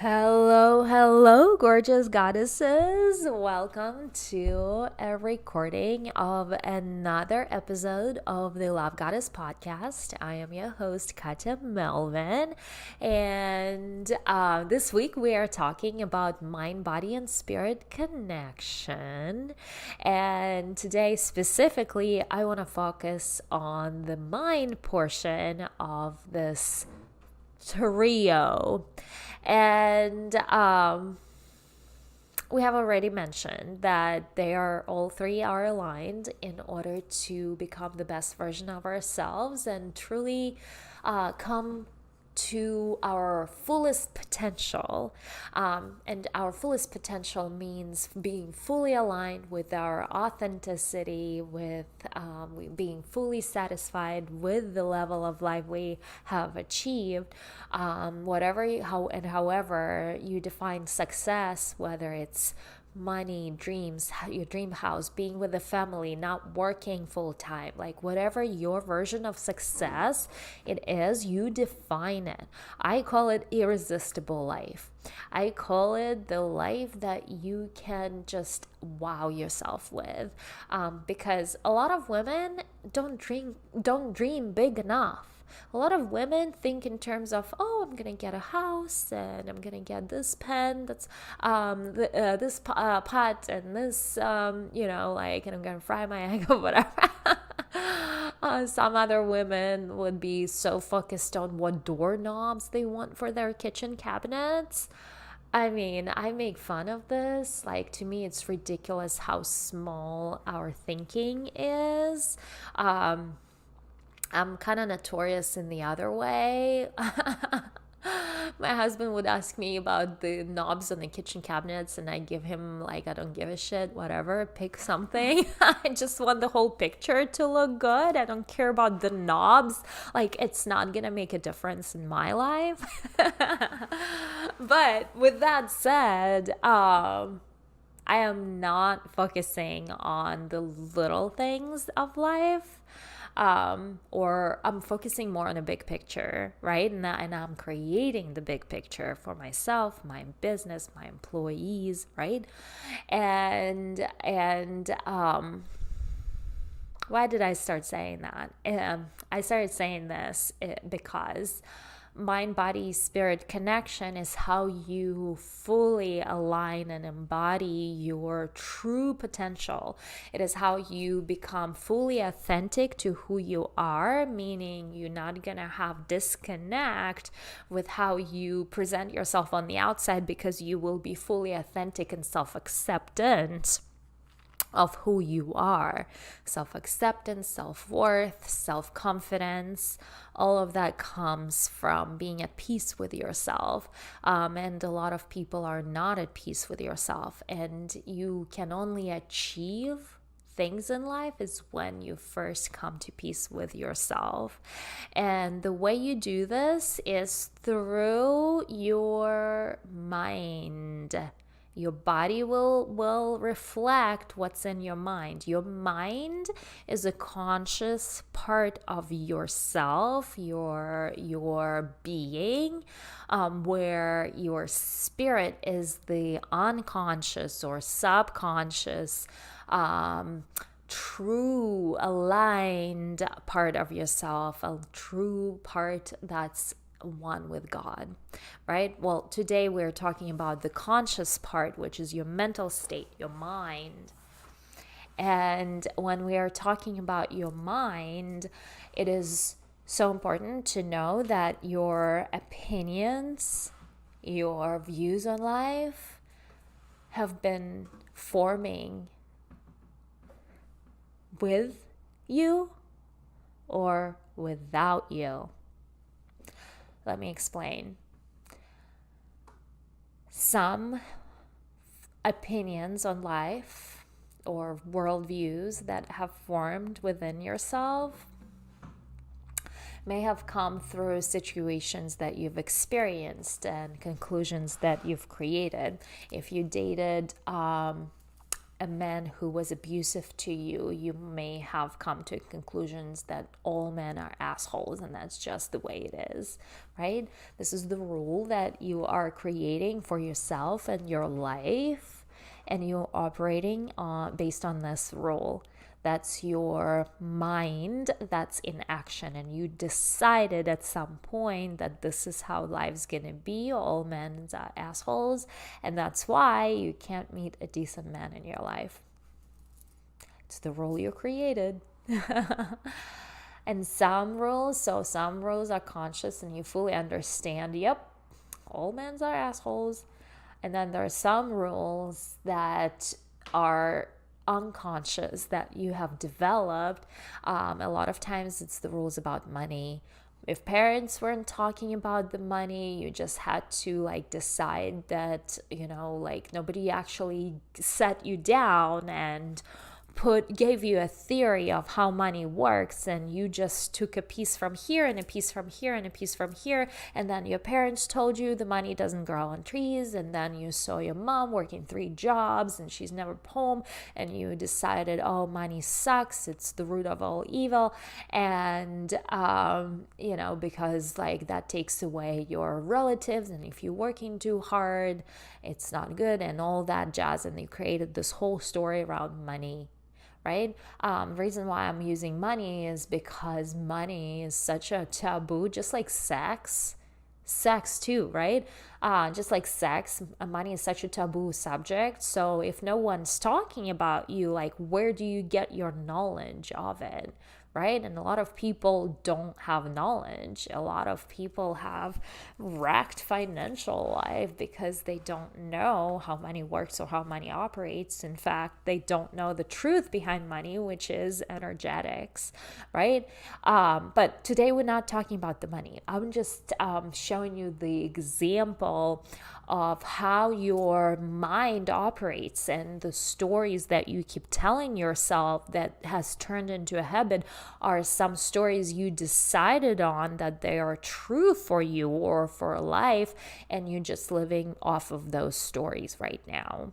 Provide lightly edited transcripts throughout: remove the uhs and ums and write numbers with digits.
Hello, hello, gorgeous goddesses. Welcome to a recording of another episode of the Love Goddess podcast. I am your host, Katya Melvin, and this week we are talking about mind, body, and spirit connection. And today, specifically, I want to focus on the mind portion of this trio. And we have already mentioned that all three are aligned in order to become the best version of ourselves and truly come to our fullest potential. And our fullest potential means being fully aligned with our authenticity, with being fully satisfied with the level of life we have achieved. However you define success, whether it's money, dreams, your dream house, being with the family, not working full time, like whatever your version of success it is, you define it. I call it irresistible life. I call it the life that you can just wow yourself with, because a lot of women don't dream big enough. A lot of women think in terms of, oh, I'm gonna get a house and I'm gonna get this pen that's this pot and this and I'm gonna fry my egg or whatever. Some other women would be so focused on what doorknobs they want for their kitchen cabinets. I mean, I make fun of this. Like, to me, it's ridiculous how small our thinking is. I'm kind of notorious in the other way. My husband would ask me about the knobs on the kitchen cabinets, and I give him, like, I don't give a shit, whatever, pick something. I just want the whole picture to look good. I don't care about the knobs. Like, it's not gonna make a difference in my life. But with that said, I am not focusing on the little things of life. Or I'm focusing more on a big picture, right? And I'm creating the big picture for myself, my business, my employees, right? And why did I start saying that? I started saying this because mind, body, spirit connection is how you fully align and embody your true potential. It is how you become fully authentic to who you are, meaning you're not gonna have disconnect with how you present yourself on the outside, because you will be fully authentic and self-acceptant of who you are. Self-acceptance, self-worth, self-confidence, all of that comes from being at peace with yourself. And a lot of people are not at peace with yourself, and you can only achieve things in life is when you first come to peace with yourself. And the way you do this is through your mind. Your body will reflect what's in your mind. Your mind is a conscious part of yourself, your being, where your spirit is the unconscious or subconscious, true aligned part of yourself, a true part that's one with God, right? Well, today we're talking about the conscious part, which is your mental state, your mind. And when we are talking about your mind, it is so important to know that your opinions, your views on life have been forming with you or without you. Let me explain. Some opinions on life or worldviews that have formed within yourself may have come through situations that you've experienced and conclusions that you've created. If you dated a man who was abusive to you, you may have come to conclusions that all men are assholes and that's just the way it is, right? This is the rule that you are creating for yourself and your life, and you're operating based on this rule. That's your mind that's in action, and you decided at some point that this is how life's gonna be. All men are assholes, and that's why you can't meet a decent man in your life. It's the rule you created. And some rules are conscious and you fully understand, yep, all men are assholes. And then there are some rules that are unconscious that you have developed. A lot of times it's the rules about money. If parents weren't talking about the money, you just had to like decide that, like nobody actually set you down and gave you a theory of how money works, and you just took a piece from here and a piece from here and a piece from here, and then your parents told you the money doesn't grow on trees, and then you saw your mom working 3 jobs and she's never home, and you decided, oh, money sucks, it's the root of all evil, and because like that takes away your relatives, and if you're working too hard it's not good and all that jazz, and they created this whole story around money, right? Reason why I'm using money is because money is such a taboo, just like sex too, right? Just like sex, money is such a taboo subject. So if no one's talking about you, like where do you get your knowledge of it, right? And a lot of people don't have knowledge. A lot of people have wrecked financial life because they don't know how money works or how money operates. In fact, they don't know the truth behind money, which is energetics, right? But today we're not talking about the money. I'm just showing you the example of how your mind operates and the stories that you keep telling yourself that has turned into a habit are some stories you decided on that they are true for you or for life, and you're just living off of those stories right now.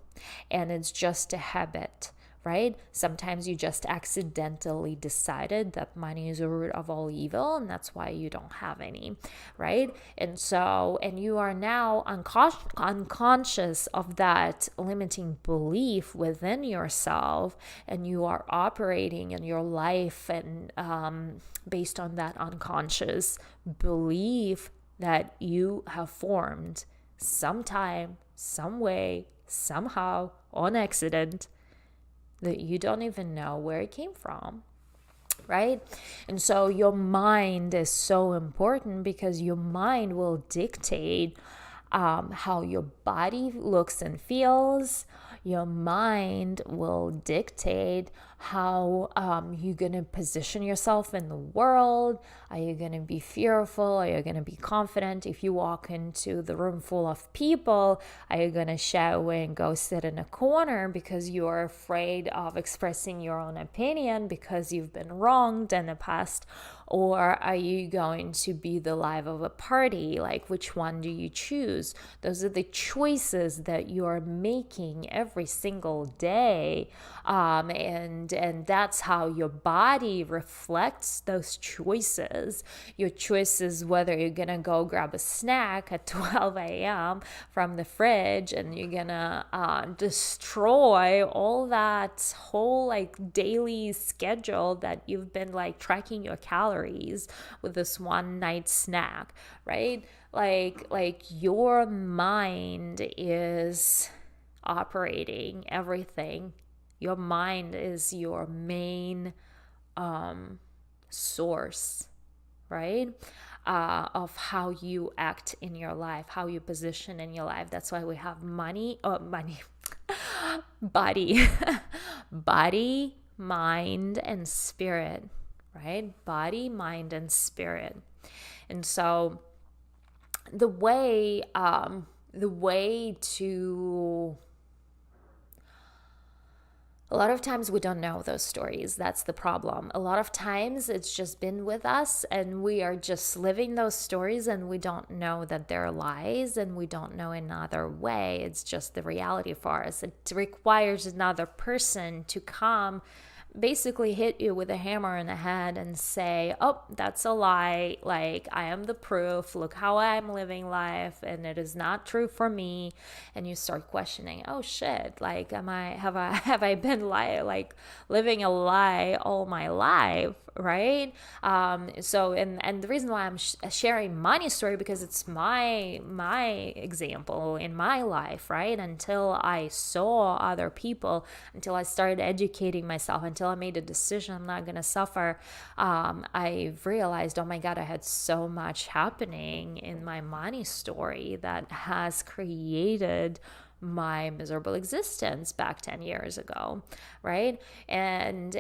And it's just a habit, right? Sometimes you just accidentally decided that money is the root of all evil, and that's why you don't have any, right? And you are now unconscious of that limiting belief within yourself, and you are operating in your life and based on that unconscious belief that you have formed sometime, some way, somehow, on accident, that you don't even know where it came from, right? And so your mind is so important because your mind will dictate how your body looks and feels. Your mind will dictate how you're going to position yourself in the world. Are you going to be fearful? Are you going to be confident? If you walk into the room full of people, are you going to shy away and go sit in a corner because you're afraid of expressing your own opinion because you've been wronged in the past? Or are you going to be the life of a party? Like, which one do you choose? Those are the choices that you're making every single day. And that's how your body reflects those choices. Your choices, whether you're going to go grab a snack at 12 a.m. from the fridge and you're going to destroy all that whole like daily schedule that you've been like tracking your calories with this one night snack, right? Like your mind is operating everything. Your mind is your main source, right? Of how you act in your life, how you position in your life. That's why we have body, body, mind, and spirit, right? Body, mind, and spirit. And so the way to A lot of times we don't know those stories. That's the problem. A lot of times it's just been with us and we are just living those stories and we don't know that they're lies and we don't know another way. It's just the reality for us. It requires another person to come basically hit you with a hammer in the head and say, oh, that's a lie. Like, I am the proof. Look how I'm living life and it is not true for me. And you start questioning, oh shit, like, have I been living a lie all my life? Right. And the reason why I'm sharing my story, because it's my example in my life, right? Until I saw other people, until I started educating myself, until I made a decision I'm not going to suffer, I realized, oh my God, I had so much happening in my money story that has created my miserable existence back 10 years ago, right? And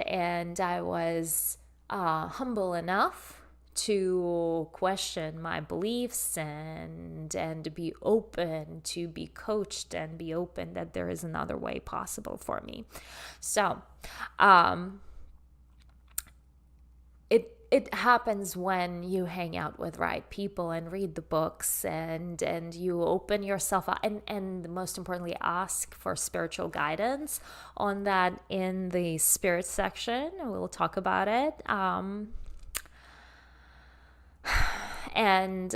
I was humble enough to question my beliefs and be open to be coached and be open that there is another way possible for me. So it happens when you hang out with right people and read the books and you open yourself up and most importantly ask for spiritual guidance on that in the spirit section. We'll talk about it. And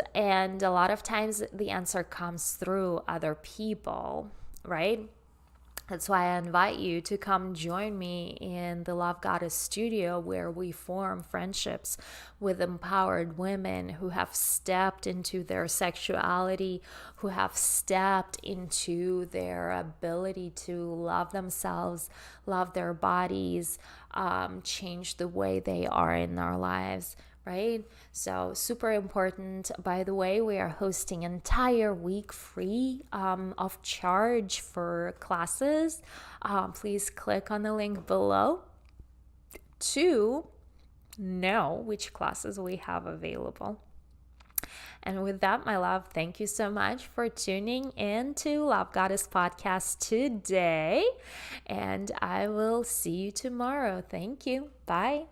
a lot of times the answer comes through other people, right? That's why I invite you to come join me in the Lovegodesss Studio, where we form friendships with empowered women who have stepped into their sexuality, who have stepped into their ability to love themselves, love their bodies, change the way they are in their lives. Right? So super important. By the way, we are hosting an entire week free of charge for classes. Please click on the link below to know which classes we have available. And with that, my love, thank you so much for tuning in to Lovegodesss Podcast today. And I will see you tomorrow. Thank you. Bye.